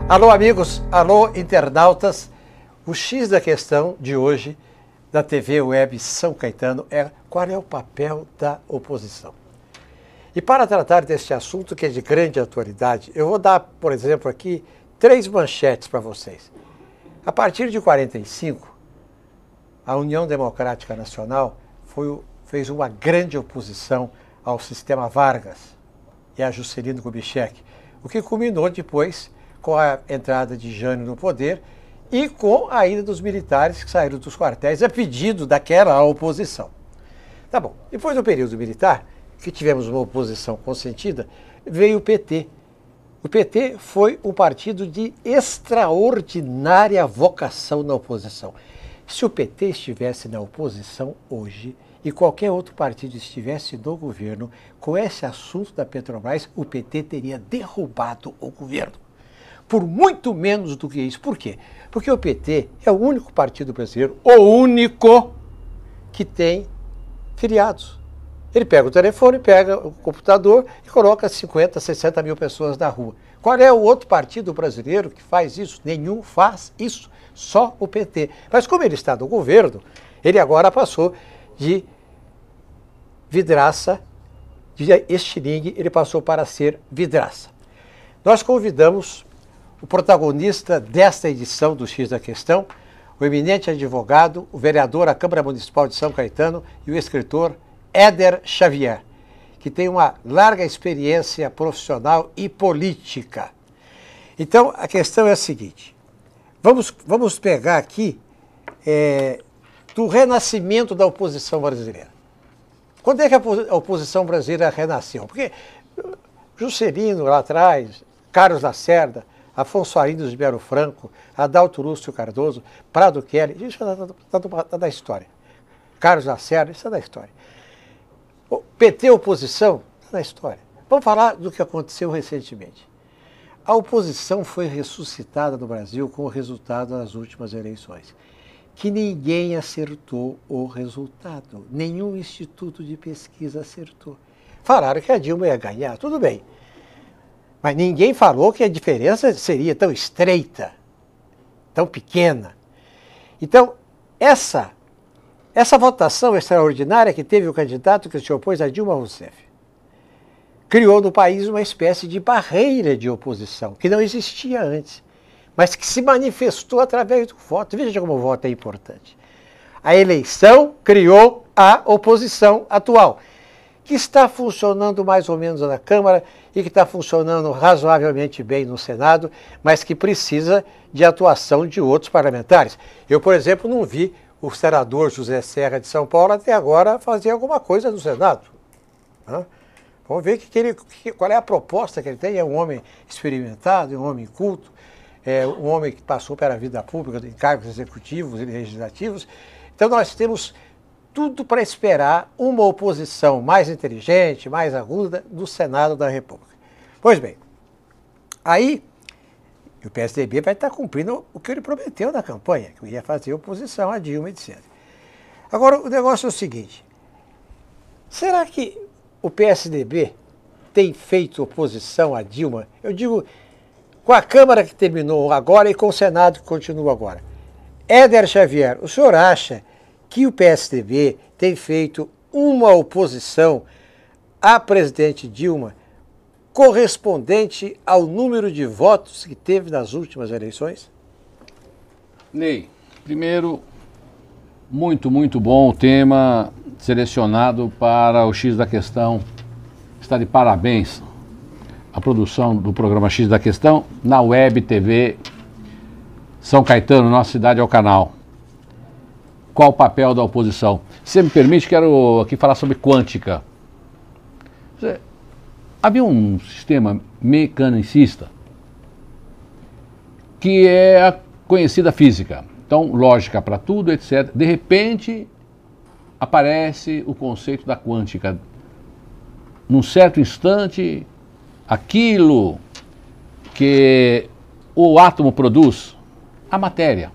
Alô, amigos, alô, internautas. O X da questão de hoje da TV Web São Caetano é qual é o papel da oposição. E para tratar deste assunto que é de grande atualidade, eu vou dar, por exemplo, aqui 3 manchetes para vocês. A partir de 1945, a União Democrática Nacional fez uma grande oposição ao sistema Vargas e a Juscelino Kubitschek, o que culminou depois com a entrada de Jânio no poder e com a ida dos militares que saíram dos quartéis a pedido daquela oposição. Tá bom, depois do período militar, que tivemos uma oposição consentida, veio o PT. O PT foi um partido de extraordinária vocação na oposição. Se o PT estivesse na oposição hoje e qualquer outro partido estivesse no governo, com esse assunto da Petrobras, o PT teria derrubado o governo. Por muito menos do que isso. Por quê? Porque o PT é o único partido brasileiro, o único, que tem filiados. Ele pega o telefone, pega o computador e coloca 50, 60 mil pessoas na rua. Qual é o outro partido brasileiro que faz isso? Nenhum faz isso, só o PT. Mas como ele está no governo, ele agora passou de vidraça, de estilingue, ele passou para ser vidraça. Nós convidamos o protagonista desta edição do X da Questão, o eminente advogado, o vereador à Câmara Municipal de São Caetano e o escritor Éder Xavier, que tem uma larga experiência profissional e política. Então, a questão é a seguinte, vamos pegar aqui do renascimento da oposição brasileira. Quando é que a oposição brasileira renasceu? Porque Juscelino lá atrás, Carlos Lacerda, Afonso Arinos de Melo Franco, Adalto Lúcio Cardoso, Prado Kelly, isso está da história. Carlos Lacerda, isso é da história. O PT oposição, está da história. Vamos falar do que aconteceu recentemente. A oposição foi ressuscitada no Brasil com o resultado das últimas eleições, que ninguém acertou o resultado, nenhum instituto de pesquisa acertou. Falaram que a Dilma ia ganhar, tudo bem. Mas ninguém falou que a diferença seria tão estreita, tão pequena. Então, essa votação extraordinária que teve o candidato que se opôs a Dilma Rousseff criou no país uma espécie de barreira de oposição, que não existia antes, mas que se manifestou através do voto. Veja como o voto é importante. A eleição criou a oposição atual, que está funcionando mais ou menos na Câmara e que está funcionando razoavelmente bem no Senado, mas que precisa de atuação de outros parlamentares. Eu, por exemplo, não vi o senador José Serra de São Paulo até agora fazer alguma coisa no Senado. Vamos ver qual é a proposta que ele tem. É um homem experimentado, é um homem culto, é um homem que passou pela vida pública em cargos executivos e legislativos. Então nós temos tudo para esperar uma oposição mais inteligente, mais aguda do Senado da República. Pois bem, aí o PSDB vai estar cumprindo o que ele prometeu na campanha, que ia fazer oposição a Dilma, etc. Agora, o negócio é o seguinte, será que o PSDB tem feito oposição a Dilma? Eu digo, com a Câmara que terminou agora e com o Senado que continua agora. Éder Xavier, o senhor acha que o PSDB tem feito uma oposição à presidente Dilma correspondente ao número de votos que teve nas últimas eleições? Ney, primeiro, muito bom o tema selecionado para o X da Questão. Está de parabéns a produção do programa X da Questão na Web TV São Caetano, nossa cidade é o canal. Qual o papel da oposição? Se você me permite, quero aqui falar sobre quântica. Havia um sistema mecanicista que é a conhecida física. Então, lógica para tudo, etc. De repente, aparece o conceito da quântica. Num certo instante, aquilo que o átomo produz, a matéria,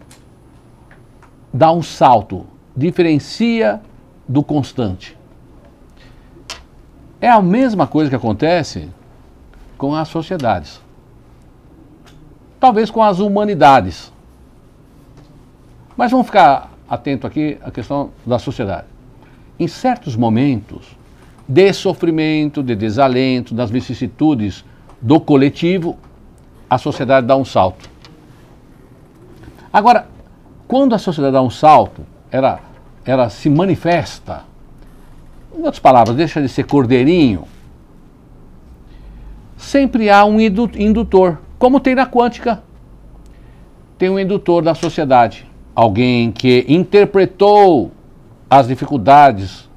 dá um salto, diferencia do constante. É a mesma coisa que acontece com as sociedades. talvez com as humanidades. Mas vamos ficar atento aqui à questão da sociedade. Em certos momentos de sofrimento, de desalento, das vicissitudes do coletivo, a sociedade dá um salto. Agora, quando a sociedade dá um salto, ela se manifesta, em outras palavras, deixa de ser cordeirinho, sempre há um indutor, como tem na quântica. Tem um indutor da sociedade, alguém que interpretou as dificuldades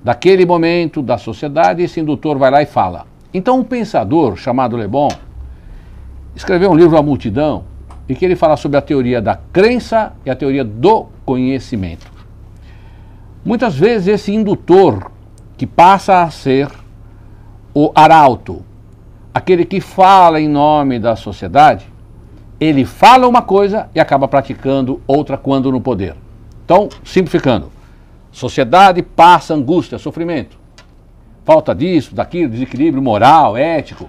daquele momento da sociedade, e esse indutor vai lá e fala. Então um pensador chamado Le Bon escreveu um livro, A Multidão, em que ele fala sobre a teoria da crença e a teoria do conhecimento. Muitas vezes esse indutor, que passa a ser o arauto, aquele que fala em nome da sociedade, ele fala uma coisa e acaba praticando outra quando no poder. Então, simplificando, sociedade passa angústia, sofrimento, falta disso, daquilo, desequilíbrio moral, ético.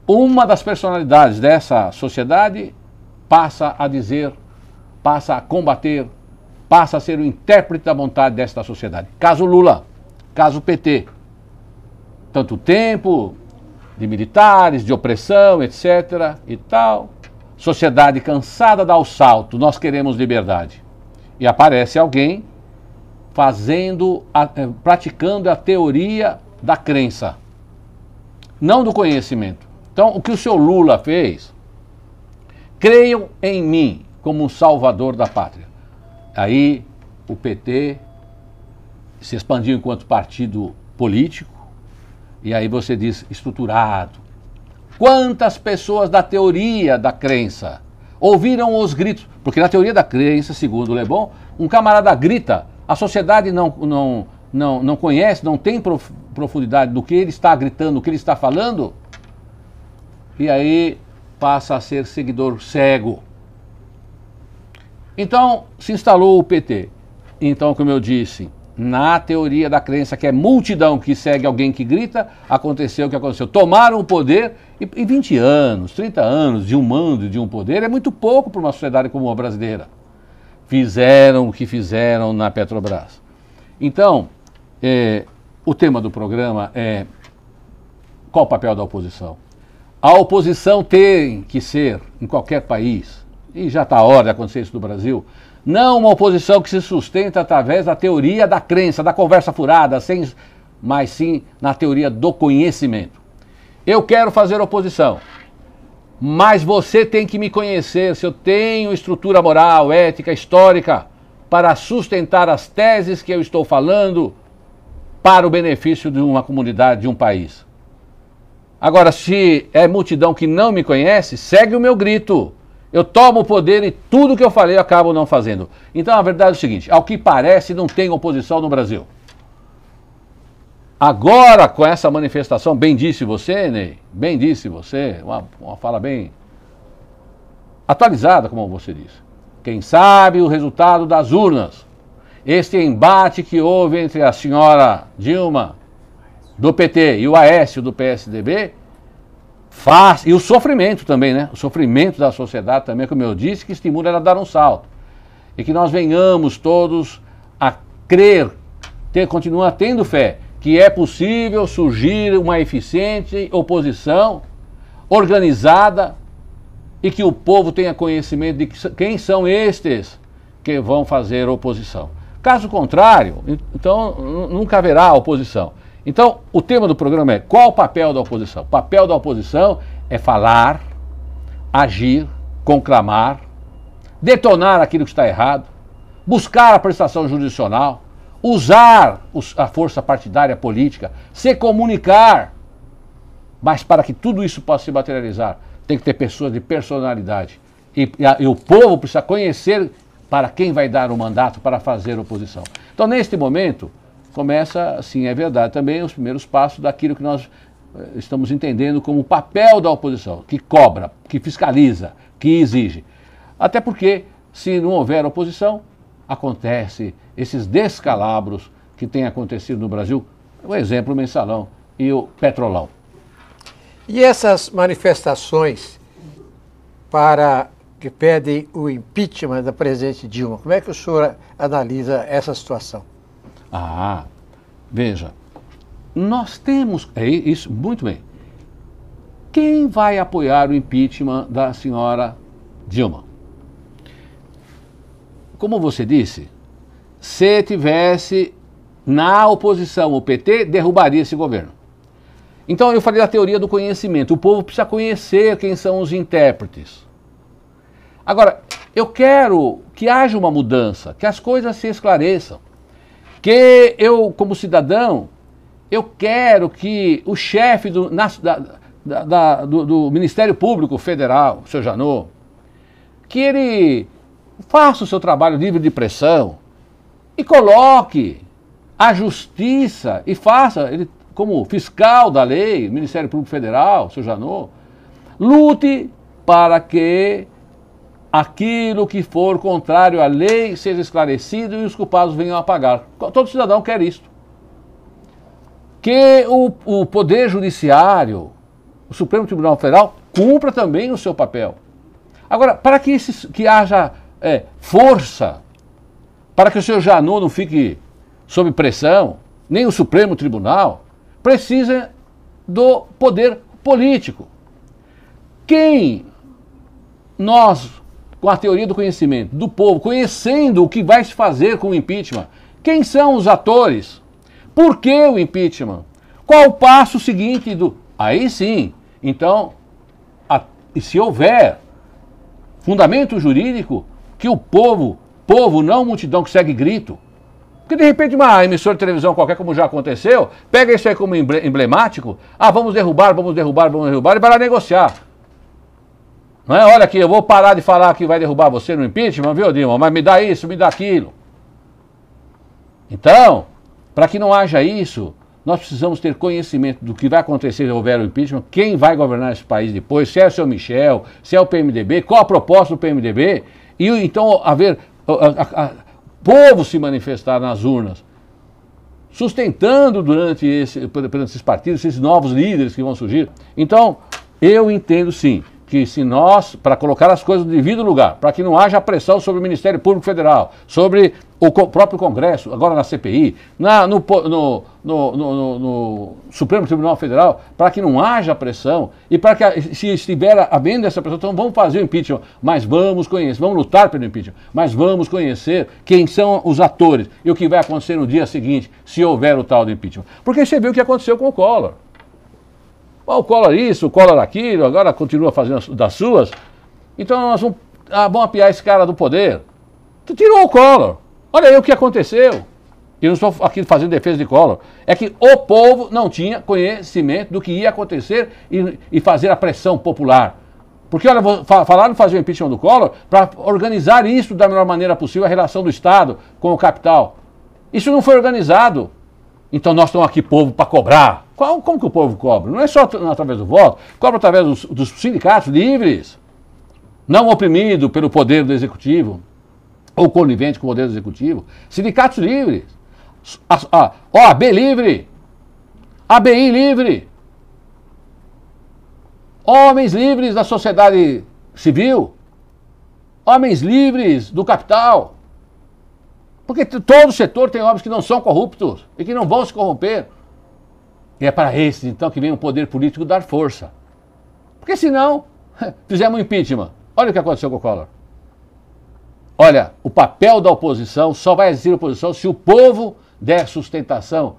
Uma das personalidades dessa sociedade passa a dizer, passa a combater, passa a ser o intérprete da vontade desta sociedade. Caso Lula, caso PT. Tanto tempo de militares, de opressão, etc. e tal. Sociedade cansada dá o salto, nós queremos liberdade. E aparece alguém praticando a teoria da crença, não do conhecimento. Então, o que o senhor Lula fez, creiam em mim como um salvador da pátria. Aí o PT se expandiu enquanto partido político, e aí você diz estruturado. Quantas pessoas da teoria da crença ouviram os gritos? Porque na teoria da crença, segundo o Le Bon, um camarada grita, a sociedade não conhece, não tem profundidade do que ele está gritando, do que ele está falando, e aí passa a ser seguidor cego. Então se instalou o PT. Então, como eu disse, na teoria da crença, que é multidão que segue alguém que grita, aconteceu o que aconteceu. Tomaram o poder e 20 anos, 30 anos de um mando, de um poder, é muito pouco para uma sociedade como a brasileira. Fizeram o que fizeram na Petrobras. Então, o tema do programa é qual o papel da oposição? A oposição tem que ser, em qualquer país, e já está a hora de acontecer isso no Brasil, não uma oposição que se sustenta através da teoria da crença, da conversa furada, mas sim na teoria do conhecimento. Eu quero fazer oposição, mas você tem que me conhecer se eu tenho estrutura moral, ética, histórica, para sustentar as teses que eu estou falando para o benefício de uma comunidade, de um país. Agora, se é multidão que não me conhece, segue o meu grito. Eu tomo o poder e tudo que eu falei eu acabo não fazendo. Então a verdade é o seguinte, ao que parece não tem oposição no Brasil. Agora com essa manifestação, bem disse você, Ney, bem disse você, uma fala bem atualizada, como você disse. Quem sabe o resultado das urnas, este embate que houve entre a senhora Dilma do PT e o Aécio do PSDB, e o sofrimento também, né? O sofrimento da sociedade também, como eu disse, que estimula ela a dar um salto. E que nós venhamos todos a crer, continuar tendo fé, que é possível surgir uma eficiente oposição organizada e que o povo tenha conhecimento de quem são estes que vão fazer oposição. Caso contrário, então nunca haverá oposição. Então, o tema do programa é qual o papel da oposição? O papel da oposição é falar, agir, conclamar, detonar aquilo que está errado, buscar a prestação jurisdicional, usar a força partidária política, se comunicar. Mas para que tudo isso possa se materializar, tem que ter pessoas de personalidade. E o povo precisa conhecer para quem vai dar o mandato para fazer oposição. Então, neste momento, começa, sim, é verdade, também os primeiros passos daquilo que nós estamos entendendo como o papel da oposição, que cobra, que fiscaliza, que exige. Até porque, se não houver oposição, acontece esses descalabros que têm acontecido no Brasil, o exemplo, o Mensalão e o Petrolão. E essas manifestações que pedem o impeachment da presidente Dilma, como é que o senhor analisa essa situação? Veja, nós temos, isso, muito bem. Quem vai apoiar o impeachment da senhora Dilma? Como você disse, se tivesse na oposição o PT, derrubaria esse governo. Então eu falei da teoria do conhecimento. O povo precisa conhecer quem são os intérpretes. Agora, eu quero que haja uma mudança, que as coisas se esclareçam. Que eu, como cidadão, eu quero que o chefe do Ministério Público Federal, o senhor Janot, que ele faça o seu trabalho livre de pressão e coloque a justiça e faça, ele como fiscal da lei, Ministério Público Federal, o senhor Janot, lute para que aquilo que for contrário à lei seja esclarecido e os culpados venham a pagar. Todo cidadão quer isto. Que o Poder Judiciário, o Supremo Tribunal Federal, cumpra também o seu papel. Agora, para que haja força, para que o senhor Janot não fique sob pressão, nem o Supremo Tribunal, precisa do poder político. Quem nós, com a teoria do conhecimento, do povo, conhecendo o que vai se fazer com o impeachment, quem são os atores? Por que o impeachment? Qual o passo seguinte do... Aí sim, então, e se houver fundamento jurídico, que o povo, não multidão que segue grito, porque de repente uma emissora de televisão qualquer, como já aconteceu, pega isso aí como emblemático, vamos derrubar, e vai lá negociar. Não é? Olha aqui, eu vou parar de falar que vai derrubar você no impeachment, viu, Dilma? Mas me dá isso, me dá aquilo. Então, para que não haja isso, nós precisamos ter conhecimento do que vai acontecer se houver o impeachment, quem vai governar esse país depois, se é o seu Michel, se é o PMDB, qual a proposta do PMDB, e então haver povo se manifestar nas urnas, sustentando perante esses partidos, esses novos líderes que vão surgir. Então, eu entendo sim, que se nós, para colocar as coisas no devido lugar, para que não haja pressão sobre o Ministério Público Federal, sobre o próprio Congresso, agora na CPI, no Supremo Tribunal Federal, para que não haja pressão e para que, se estiver havendo essa pressão, então vamos fazer o impeachment, mas vamos conhecer, vamos lutar pelo impeachment, mas vamos conhecer quem são os atores e o que vai acontecer no dia seguinte, se houver o tal do impeachment. Porque você viu o que aconteceu com o Collor. O Collor isso, o Collor aquilo, agora continua fazendo das suas. Então nós vamos apiar esse cara do poder. Tu tirou o Collor. Olha aí o que aconteceu. E eu não estou aqui fazendo defesa de Collor. É que o povo não tinha conhecimento do que ia acontecer e fazer a pressão popular. Porque, olha, falaram fazer o impeachment do Collor para organizar isso da melhor maneira possível, a relação do Estado com o capital. Isso não foi organizado. Então nós estamos aqui, povo, para cobrar. Como que o povo cobra? Não é só através do voto, cobra através dos sindicatos livres, não oprimido pelo poder do executivo, ou conivente com o poder do executivo. Sindicatos livres, OAB livre, ABI livre, homens livres da sociedade civil, homens livres do capital. Porque todo setor tem homens que não são corruptos e que não vão se corromper. E é para esses, então, que vem o poder político dar força. Porque senão, fizemos um impeachment. Olha o que aconteceu com o Collor. Olha, o papel da oposição, só vai existir oposição se o povo der sustentação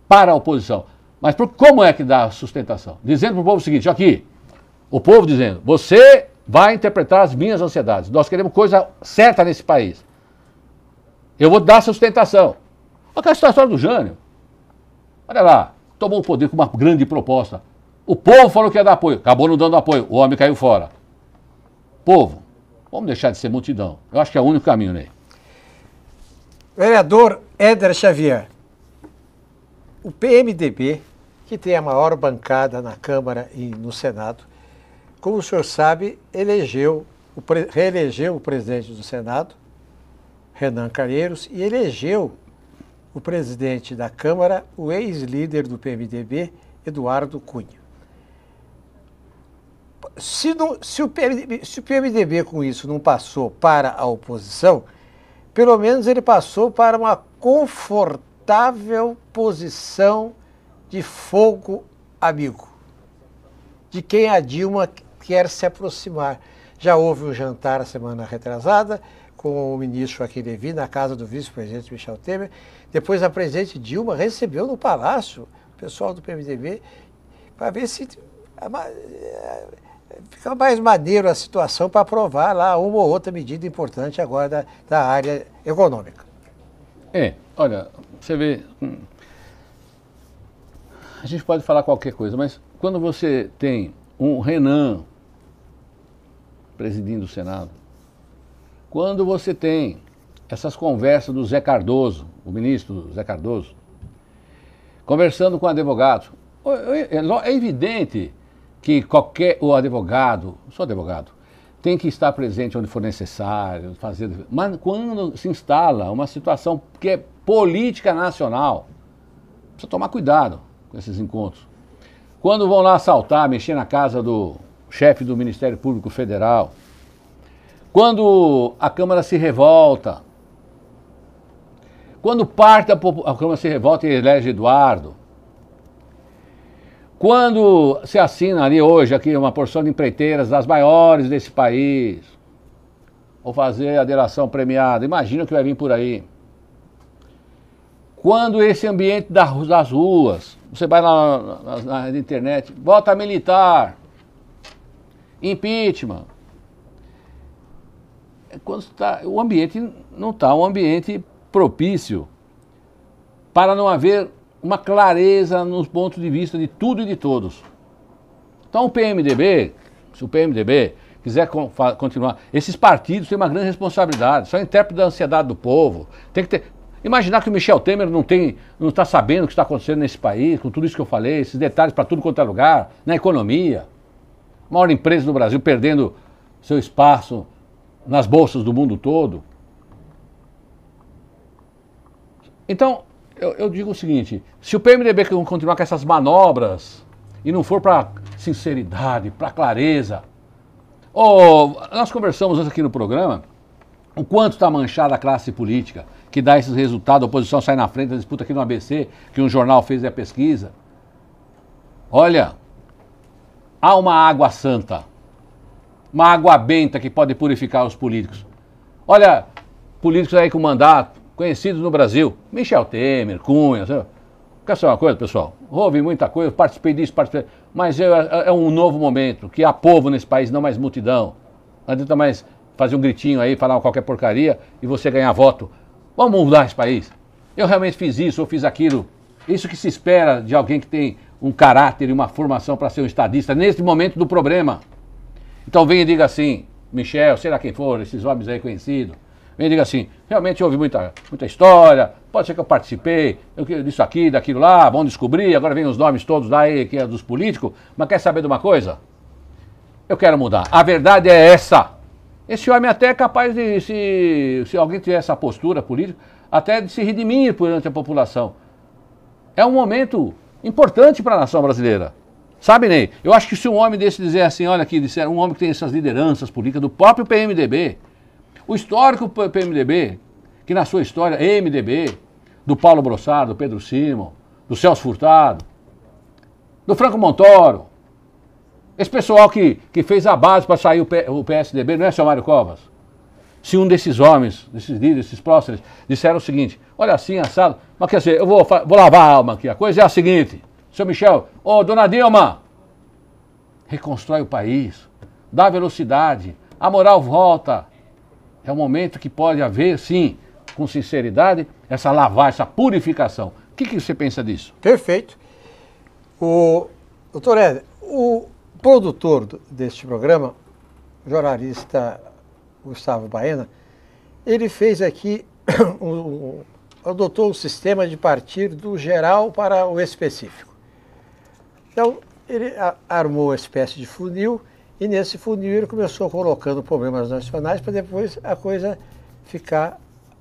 para a oposição. Mas como é que dá sustentação? Dizendo para o povo o seguinte, aqui, o povo dizendo, você vai interpretar as minhas ansiedades. Nós queremos coisa certa nesse país. Eu vou dar sustentação. Olha a situação do Jânio. Olha lá, tomou o poder com uma grande proposta. O povo falou que ia dar apoio, acabou não dando apoio, o homem caiu fora. Povo, vamos deixar de ser multidão. Eu acho que é o único caminho, Ney. Vereador Éder Xavier, o PMDB, que tem a maior bancada na Câmara e no Senado, como o senhor sabe, reelegeu o presidente do Senado, Renan Calheiros, e elegeu o presidente da Câmara, o ex-líder do PMDB, Eduardo Cunha. se o PMDB com isso não passou para a oposição, pelo menos ele passou para uma confortável posição de fogo amigo, de quem a Dilma quer se aproximar. Já houve um jantar a semana retrasada com o ministro Joaquim Levy na casa do vice-presidente Michel Temer. Depois a presidente Dilma recebeu no Palácio o pessoal do PMDB para ver se fica mais maneiro a situação para aprovar lá uma ou outra medida importante agora da área econômica. Olha, você vê, a gente pode falar qualquer coisa, mas quando você tem um Renan presidindo o Senado, quando você tem essas conversas do Zé Cardoso, o ministro Zé Cardoso, conversando com advogados, é evidente que o advogado, sou advogado, tem que estar presente onde for necessário, mas quando se instala uma situação que é política nacional, precisa tomar cuidado com esses encontros. Quando vão lá assaltar, mexer na casa do chefe do Ministério Público Federal, quando a Câmara se revolta, quando parte a Câmara se revolta e elege Eduardo, quando se assina ali hoje aqui uma porção de empreiteiras das maiores desse país, ou fazer a delação premiada, imagina o que vai vir por aí. Quando esse ambiente das ruas, você vai lá na internet, volta militar, impeachment. Quando o ambiente não está um ambiente propício para não haver uma clareza nos pontos de vista de tudo e de todos. Então o PMDB, se o PMDB quiser continuar, esses partidos têm uma grande responsabilidade, são intérpretes da ansiedade do povo. Tem que ter. Imaginar que o Michel Temer não está sabendo o que está acontecendo nesse país, com tudo isso que eu falei, esses detalhes para tudo quanto é lugar, na economia. A maior empresa do Brasil perdendo seu espaço nas bolsas do mundo todo. Então, eu digo o seguinte, se o PMDB continuar com essas manobras e não for para sinceridade, para clareza, nós conversamos antes aqui no programa, o quanto está manchada a classe política, que dá esses resultados, a oposição sai na frente da disputa aqui no ABC, que um jornal fez a pesquisa. Olha, há uma água santa, uma água benta que pode purificar os políticos. Olha, políticos aí com mandato, conhecidos no Brasil, Michel Temer, Cunha, sabe? Quer saber uma coisa, pessoal? Houve muita coisa, eu participei disso, mas é um novo momento, que há povo nesse país, não mais multidão. Não adianta mais fazer um gritinho aí, falar qualquer porcaria e você ganhar voto. Vamos mudar esse país. Eu realmente fiz isso, eu fiz aquilo. Isso que se espera de alguém que tem um caráter e uma formação para ser um estadista, nesse momento do problema. Então venha e diga assim, Michel, sei lá quem for, esses homens aí conhecidos, venha e diga assim, realmente houve muita história, pode ser que eu participei, disso aqui, daquilo lá, vão descobrir, agora vem os nomes todos lá aí, que é dos políticos, mas quer saber de uma coisa? Eu quero mudar. A verdade é essa. Esse homem até é capaz de, se alguém tiver essa postura política, até de se redimir perante a população. É um momento importante para a nação brasileira. Sabe, Ney? Eu acho que se um homem desse dizer assim, olha aqui, um homem que tem essas lideranças políticas do próprio PMDB, o histórico PMDB, que na sua história, MDB, do Paulo Brossard, do Pedro Simon, do Celso Furtado, do Franco Montoro, esse pessoal que fez a base para sair o PSDB, não é seu Mário Covas? Se um desses homens, desses líderes, desses próceres, disseram o seguinte, olha assim, assado, mas quer dizer, eu vou lavar a alma aqui, a coisa é a seguinte, seu Michel, dona Dilma, reconstrói o país, dá velocidade, a moral volta. É um momento que pode haver, sim, com sinceridade, essa lavagem, essa purificação. O que você pensa disso? Perfeito. Doutor Éder, o produtor deste programa, o jornalista Gustavo Baena, ele fez aqui, adotou o sistema de partir do geral para o específico. Então, ele armou uma espécie de funil e nesse funil ele começou colocando problemas nacionais para depois a coisa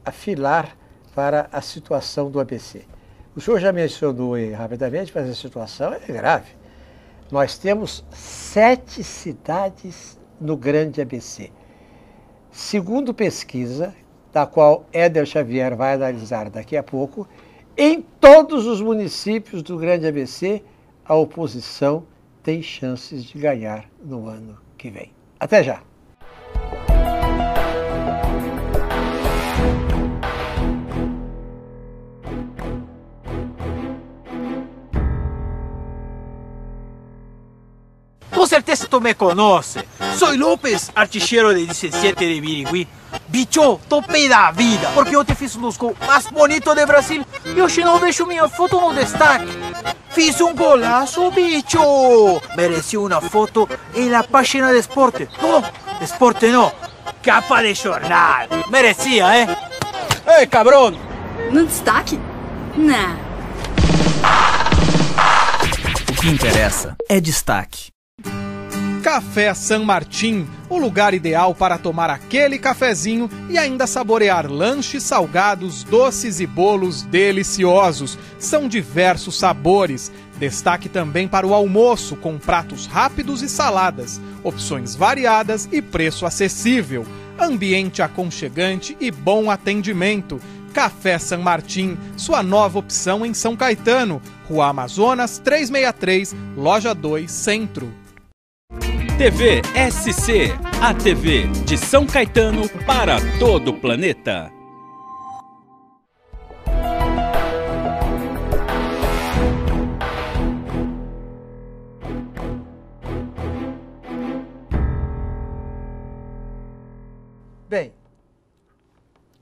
afilar para a situação do ABC. O senhor já mencionou aí rapidamente, mas a situação é grave. nós temos 7 cidades no Grande ABC. Segundo pesquisa, da qual Éder Xavier vai analisar daqui a pouco, em todos os municípios do Grande ABC, a oposição tem chances de ganhar no ano que vem. Até já! Com certeza tu me conoce. Soy López, artilheiro de 17 de Birigui. Bicho, topei da vida, porque eu te fiz um dos gols mais bonitos de Brasil e hoje não deixo minha foto no destaque. Fiz um golaço, bicho! Mereci uma foto na página de esporte. Não, esporte não, capa de jornal. Merecia, hein? Ei, cabrão! No destaque? Não. O que interessa é destaque. Café San Martín, o lugar ideal para tomar aquele cafezinho e ainda saborear lanches salgados, doces e bolos deliciosos. São diversos sabores. Destaque também para o almoço, com pratos rápidos e saladas, opções variadas e preço acessível. Ambiente aconchegante e bom atendimento. Café San Martín, sua nova opção em São Caetano, Rua Amazonas 363, Loja 2, Centro. TV SC, a TV de São Caetano para todo o planeta. Bem,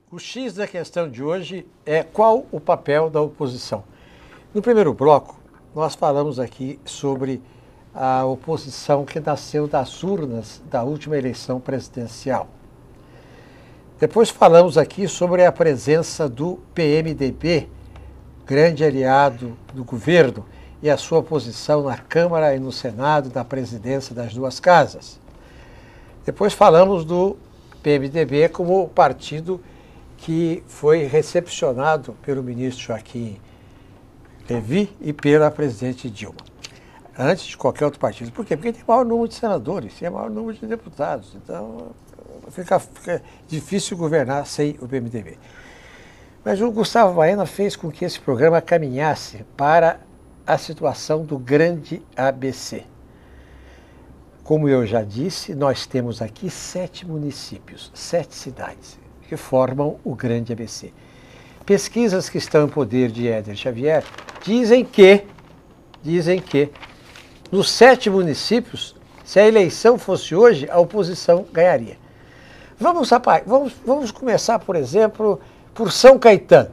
o X da questão de hoje é qual o papel da oposição. No primeiro bloco, nós falamos aqui sobre a oposição que nasceu das urnas da última eleição presidencial. Depois falamos aqui sobre a presença do PMDB, grande aliado do governo, e a sua posição na Câmara e no Senado, da presidência das duas casas. Depois falamos do PMDB como partido que foi recepcionado pelo ministro Joaquim Levy e pela presidente Dilma, antes de qualquer outro partido. Por quê? Porque tem maior número de senadores, tem maior número de deputados. Então, fica difícil governar sem o PMDB. Mas o Gustavo Baena fez com que esse programa caminhasse para a situação do Grande ABC. Como eu já disse, nós temos aqui 7 municípios, 7 cidades, que formam o Grande ABC. Pesquisas que estão em poder de Éder Xavier dizem que nos 7 municípios, se a eleição fosse hoje, a oposição ganharia. Vamos começar, por exemplo, por São Caetano.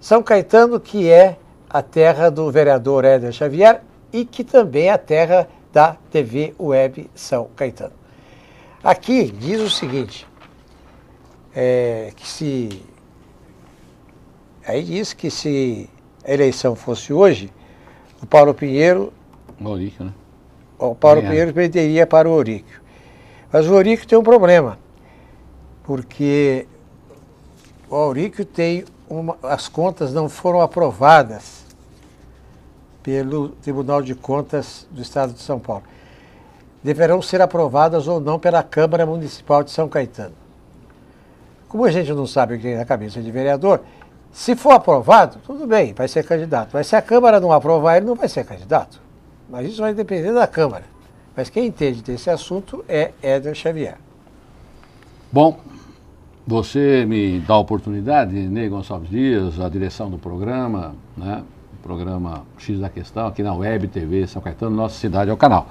São Caetano, que é a terra do vereador Éder Xavier e que também é a terra da TV Web São Caetano. Aqui diz o seguinte, que se a eleição fosse hoje, o Paulo Pinheiro, né? O Paulo Pinheiro perderia para o Auríquio. Mas o Auríquio tem um problema, porque o Auríquio as contas não foram aprovadas pelo Tribunal de Contas do Estado de São Paulo. Deverão ser aprovadas ou não pela Câmara Municipal de São Caetano. Como a gente não sabe o que é na cabeça de vereador, se for aprovado, tudo bem, vai ser candidato. Mas se a Câmara não aprovar, ele não vai ser candidato. Mas isso vai depender da Câmara. Mas quem entende desse assunto é Éder Xavier. Bom, você me dá a oportunidade, Ney Gonçalves Dias, a direção do programa, né? O programa X da Questão, aqui na Web TV São Caetano, Nossa Cidade é o canal,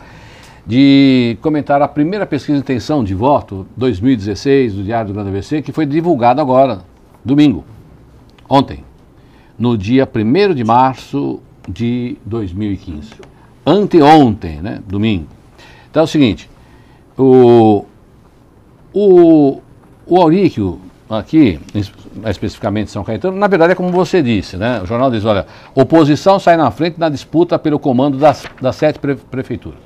de comentar a primeira pesquisa de intenção de voto 2016 do Diário do Grande ABC, que foi divulgado agora, domingo. Ontem, no dia 1º de março de 2015. Anteontem, né? Domingo. Então é o seguinte, o Auríquio, aqui, especificamente São Caetano, na verdade é como você disse, né? O jornal diz, olha, oposição sai na frente na disputa pelo comando das 7 prefeituras.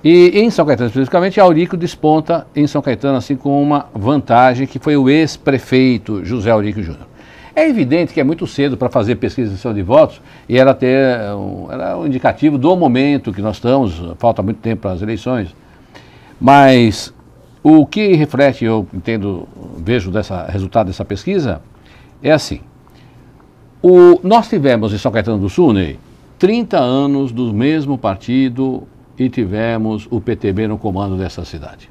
E em São Caetano, especificamente, Auríquio desponta em São Caetano, assim, com uma vantagem que foi o ex-prefeito José Auríquio Júnior. É evidente que é muito cedo para fazer pesquisa de intenção de votos e era um indicativo do momento que nós estamos, falta muito tempo para as eleições. Mas o que reflete, eu entendo, vejo resultado dessa pesquisa, é assim. Nós tivemos em São Caetano do Sul, Ney, 30 anos do mesmo partido e tivemos o PTB no comando dessa cidade.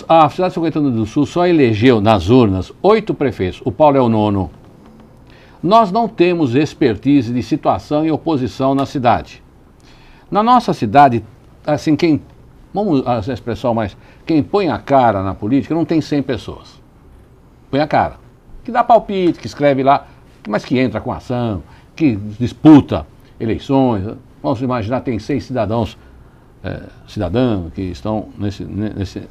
A cidade de São Caetano do Sul só elegeu nas urnas 8 prefeitos, o Paulo é o 9º. Nós não temos expertise de situação e oposição na cidade. Na nossa cidade, assim, vamos usar a expressão mais, quem põe a cara na política não tem 100 pessoas. Põe a cara. Que dá palpite, que escreve lá, mas que entra com ação, que disputa eleições. Vamos imaginar, tem 6 cidadãos que estão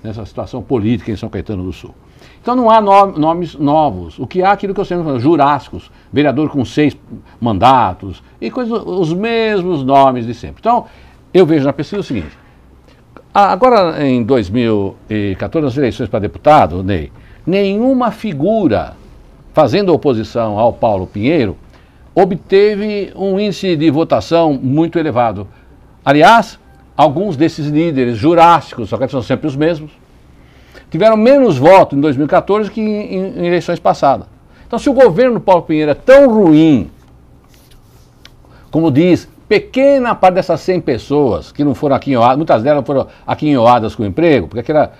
nessa situação política em São Caetano do Sul. Então não há nomes novos. O que há, aquilo que eu sempre falo, jurássicos, vereador com 6 mandatos, e os mesmos nomes de sempre. Então, eu vejo na pesquisa o seguinte, agora em 2014, nas eleições para deputado, Ney, nenhuma figura fazendo oposição ao Paulo Pinheiro obteve um índice de votação muito elevado. Aliás, alguns desses líderes jurássicos, só que são sempre os mesmos, tiveram menos votos em 2014 que em eleições passadas. Então, se o governo Paulo Pinheiro é tão ruim, como diz, pequena parte dessas 100 pessoas que não foram aquinhoadas, muitas delas foram aquinhoadas com emprego, porque aquela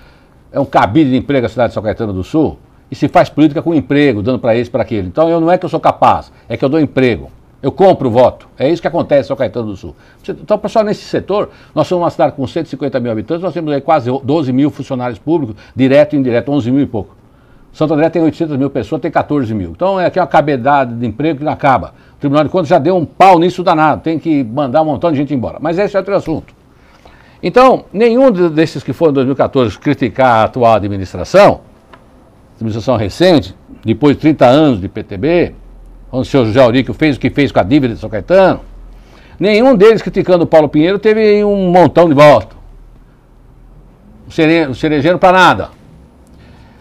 é um cabide de emprego a cidade de São Caetano do Sul, e se faz política com emprego, dando para esse, para aquele. Então, não é que eu sou capaz, é que eu dou emprego. Eu compro o voto. É isso que acontece em São Caetano do Sul. Então, pessoal, nesse setor, nós somos uma cidade com 150 mil habitantes, nós temos aí quase 12 mil funcionários públicos, direto e indireto, 11 mil e pouco. Santo André tem 800 mil pessoas, tem 14 mil. Então, aqui é uma cabedade de emprego que não acaba. O Tribunal de Contas já deu um pau nisso danado, tem que mandar um montão de gente embora. Mas esse é outro assunto. Então, nenhum desses que foram em 2014 criticar a atual administração recente, depois de 30 anos de PTB, onde o senhor José Auríquio fez o que fez com a dívida de São Caetano, nenhum deles criticando o Paulo Pinheiro teve um montão de votos. Não se elegeram para nada.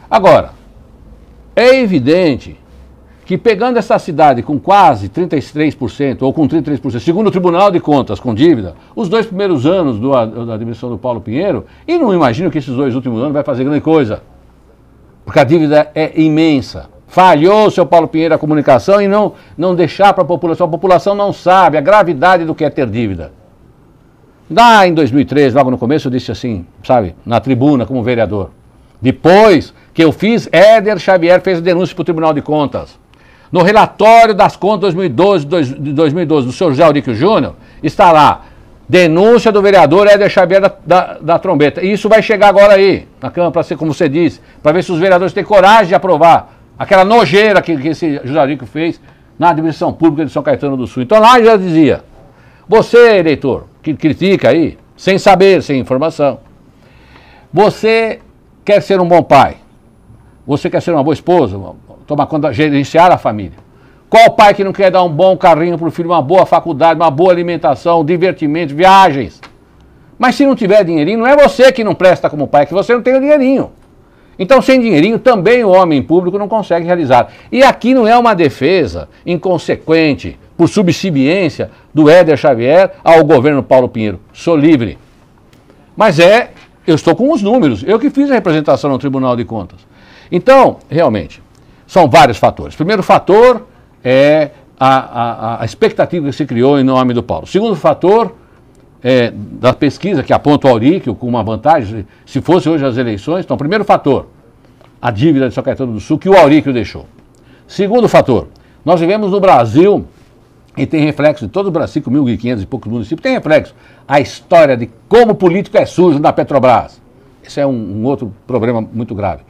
Agora, é evidente que pegando essa cidade com quase 33%, ou com 33%, segundo o Tribunal de Contas, com dívida, os 2 primeiros anos da administração do Paulo Pinheiro, e não imagino que esses 2 últimos anos vai fazer grande coisa, porque a dívida é imensa. Falhou o seu Paulo Pinheiro a comunicação e não deixar para a população não sabe a gravidade do que é ter dívida. Lá em 2013, logo no começo, eu disse assim, sabe, na tribuna como vereador. Depois que eu fiz, Éder Xavier fez denúncia para o Tribunal de Contas. No relatório das contas de 2012 do senhor José Auríquio Júnior, está lá, denúncia do vereador Éder Xavier da Trombeta. E isso vai chegar agora aí, na Câmara, para ser como você disse, para ver se os vereadores têm coragem de aprovar aquela nojeira que esse José Auríquio fez na administração pública de São Caetano do Sul. Então lá já dizia, você, eleitor, que critica aí, sem saber, sem informação, você quer ser um bom pai, você quer ser uma boa esposa, tomar conta, gerenciar a família. Qual pai que não quer dar um bom carrinho para o filho, uma boa faculdade, uma boa alimentação, divertimento, viagens? Mas se não tiver dinheirinho, não é você que não presta como pai, é que você não tem o dinheirinho. Então, sem dinheirinho, também o homem público não consegue realizar. E aqui não é uma defesa inconsequente, por subserviência do Éder Xavier ao governo Paulo Pinheiro. Sou livre. Mas eu estou com os números, eu que fiz a representação no Tribunal de Contas. Então, realmente, são vários fatores. Primeiro fator é a expectativa que se criou em nome do Paulo. Segundo fator da pesquisa, que aponta o Auríquio com uma vantagem, se fosse hoje as eleições. Então, primeiro fator, a dívida de São Caetano do Sul, que o Auríquio deixou. Segundo fator, nós vivemos no Brasil, e tem reflexo em todo o Brasil, 5.500 e poucos municípios, tem reflexo a história de como o político é sujo na Petrobras. Esse é um outro problema muito grave.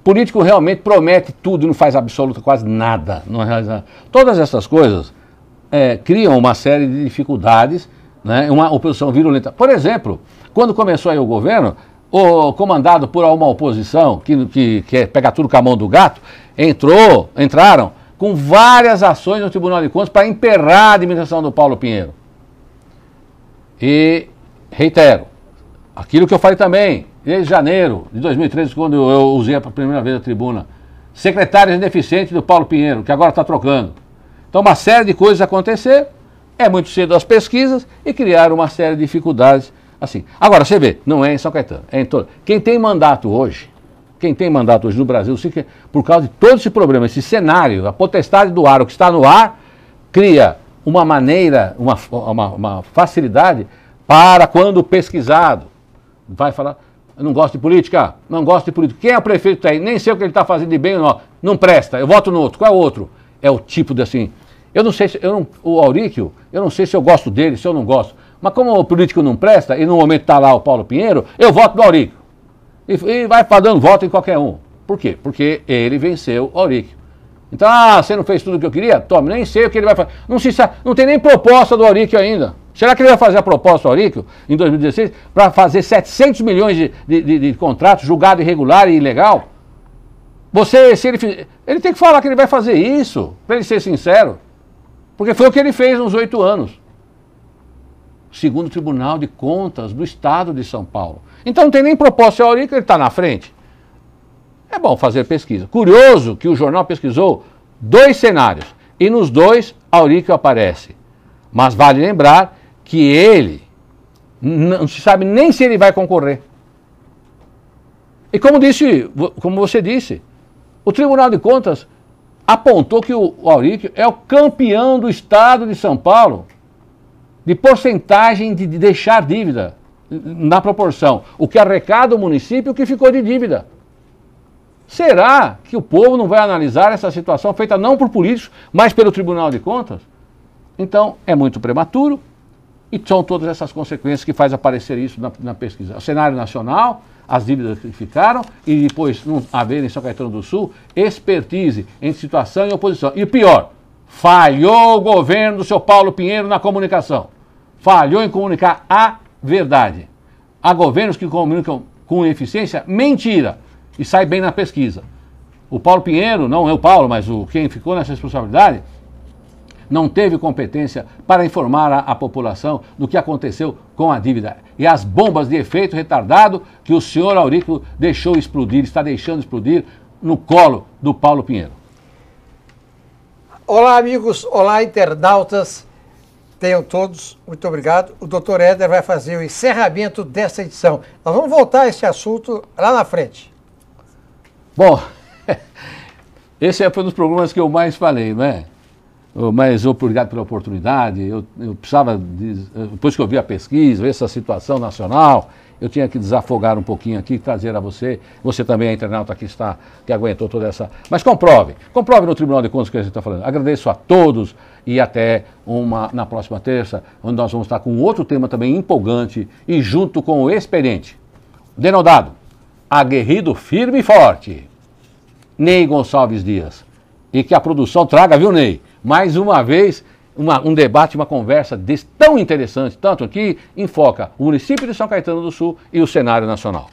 Político realmente promete tudo e não faz absoluta quase nada. Não realiza nada. Todas essas coisas criam uma série de dificuldades, né, uma oposição virulenta. Por exemplo, quando começou aí o governo, comandado por uma oposição que quer pegar tudo com a mão do gato, entraram com várias ações no Tribunal de Contas para emperrar a administração do Paulo Pinheiro. E reitero, aquilo que eu falei também, desde janeiro de 2013, quando eu usei a primeira vez a tribuna secretários ineficientes do Paulo Pinheiro, que agora está trocando. Então uma série de coisas acontecer, é muito cedo as pesquisas e criaram uma série de dificuldades assim. Agora, você vê, não é em São Caetano, é em todo. Quem tem mandato hoje no Brasil, por causa de todo esse problema, esse cenário, a potestade do ar, o que está no ar, cria uma maneira, uma facilidade para quando o pesquisado vai falar, eu não gosto de política, não gosto de política. Quem é o prefeito aí? Nem sei o que ele está fazendo de bem ou não. Não presta, eu voto no outro. Qual é o outro? É o tipo de assim... Eu não sei se... o Auríquio, eu não sei se eu gosto dele, se eu não gosto. Mas como o político não presta, e no momento está lá o Paulo Pinheiro, eu voto no Auríquio. E vai dando voto em qualquer um. Por quê? Porque ele venceu o Auríquio. Então, você não fez tudo o que eu queria? Tome, nem sei o que ele vai fazer. Não tem nem proposta do Auríquio ainda. Será que ele vai fazer a proposta do Auríquio em 2016 para fazer 700 milhões de contratos julgado irregular e ilegal? Ele tem que falar que ele vai fazer isso, para ele ser sincero. Porque foi o que ele fez nos 8 anos. Segundo o Tribunal de Contas do Estado de São Paulo. Então não tem nem proposta ao Auríquio, ele está na frente. É bom fazer pesquisa. Curioso que o jornal pesquisou 2 cenários. E nos 2, Auríquio aparece. Mas vale lembrar que ele não se sabe nem se ele vai concorrer. E como você disse, o Tribunal de Contas apontou que o Auríquio é o campeão do Estado de São Paulo de porcentagem de deixar dívida na proporção. O que arrecada o município, o que ficou de dívida. Será que o povo não vai analisar essa situação feita não por políticos, mas pelo Tribunal de Contas? Então, é muito prematuro e são todas essas consequências que faz aparecer isso na pesquisa. O cenário nacional, as dívidas que ficaram e depois não haver em São Caetano do Sul expertise em situação e oposição. E o pior, falhou o governo do seu Paulo Pinheiro na comunicação. Falhou em comunicar a verdade. Há governos que comunicam com eficiência mentira e sai bem na pesquisa. O Paulo Pinheiro, não é o Paulo, mas quem ficou nessa responsabilidade, não teve competência para informar a população do que aconteceu com a dívida e as bombas de efeito retardado que o senhor Auríquio deixou explodir, está deixando explodir no colo do Paulo Pinheiro. Olá, amigos, olá, internautas, tenham todos, muito obrigado. O Dr. Éder vai fazer o encerramento dessa edição. Nós vamos voltar a esse assunto lá na frente. Bom, esse foi um dos programas que eu mais falei, não é? Mas obrigado pela oportunidade. Eu precisava, depois que eu vi a pesquisa, ver essa situação nacional, eu tinha que desafogar um pouquinho aqui, trazer a você também, a internauta que aguentou toda essa... Mas comprove no Tribunal de Contas o que a gente está falando. Agradeço a todos e até na próxima terça, onde nós vamos estar com outro tema também empolgante e junto com o experiente, denodado, aguerrido, firme e forte, Ney Gonçalves Dias. E que a produção traga, viu, Ney? Mais uma vez, um debate, uma conversa tão interessante, tanto que enfoca o município de São Caetano do Sul e o cenário nacional.